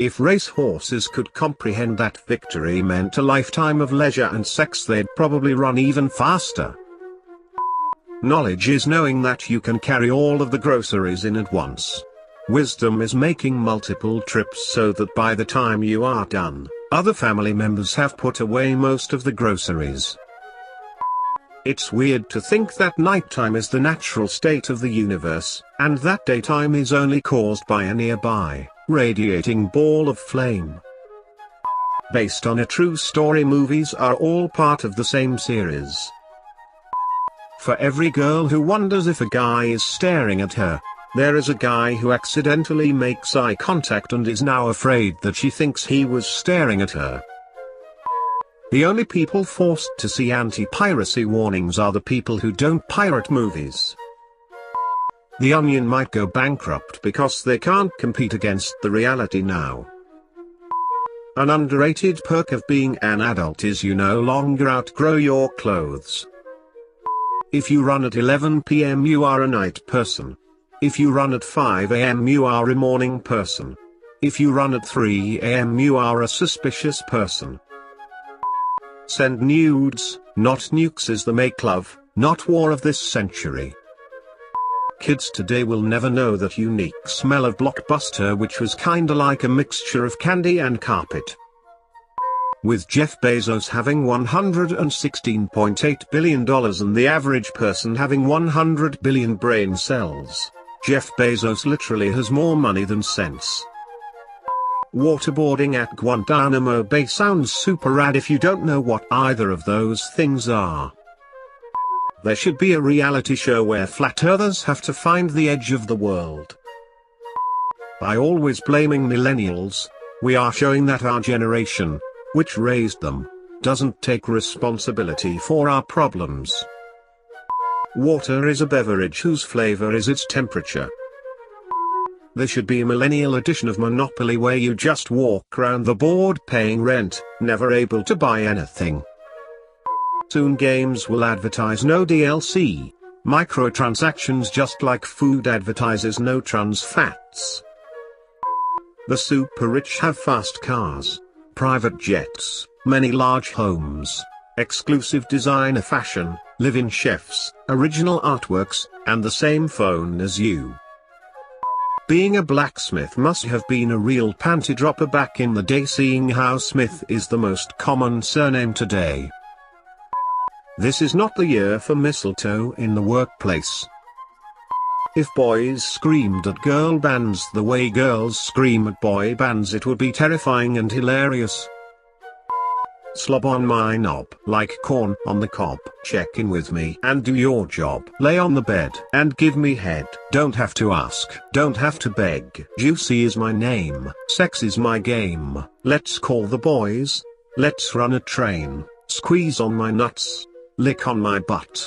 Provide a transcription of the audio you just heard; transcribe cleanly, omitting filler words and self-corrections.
If racehorses could comprehend that victory meant a lifetime of leisure and sex, they'd probably run even faster. Knowledge is knowing that you can carry all of the groceries in at once. Wisdom is making multiple trips so that by the time you are done, other family members have put away most of the groceries. It's weird to think that nighttime is the natural state of the universe, and that daytime is only caused by a nearby, radiating ball of flame. Based on a true story, movies are all part of the same series. For every girl who wonders if a guy is staring at her, there is a guy who accidentally makes eye contact and is now afraid that she thinks he was staring at her. The only people forced to see anti-piracy warnings are the people who don't pirate movies. The Onion might go bankrupt because they can't compete against the reality now. An underrated perk of being an adult is you no longer outgrow your clothes. If you run at 11 p.m. you are a night person. If you run at 5 a.m. you are a morning person. If you run at 3 a.m. you are a suspicious person. Send nudes, not nukes is the make love, not war of this century. Kids today will never know that unique smell of Blockbuster, which was kinda like a mixture of candy and carpet. With Jeff Bezos having $116.8 billion and the average person having 100 billion brain cells, Jeff Bezos literally has more money than sense. Waterboarding at Guantanamo Bay sounds super rad if you don't know what either of those things are. There should be a reality show where flat earthers have to find the edge of the world. By always blaming millennials, we are showing that our generation, which raised them, doesn't take responsibility for our problems. Water is a beverage whose flavor is its temperature. There should be a millennial edition of Monopoly where you just walk around the board paying rent, never able to buy anything. Soon games will advertise no DLC, microtransactions just like food advertises no trans fats. The super rich have fast cars, private jets, many large homes, exclusive designer fashion, live-in chefs, original artworks, and the same phone as you. Being a blacksmith must have been a real panty dropper back in the day, seeing how Smith is the most common surname today. This is not the year for mistletoe in the workplace. If boys screamed at girl bands the way girls scream at boy bands, it would be terrifying and hilarious. Slob on my knob like corn on the cob. Check in with me and do your job. Lay on the bed and give me head. Don't have to ask, don't have to beg. Juicy is my name, sex is my game. Let's call the boys, let's run a train. Squeeze on my nuts, lick on my butt.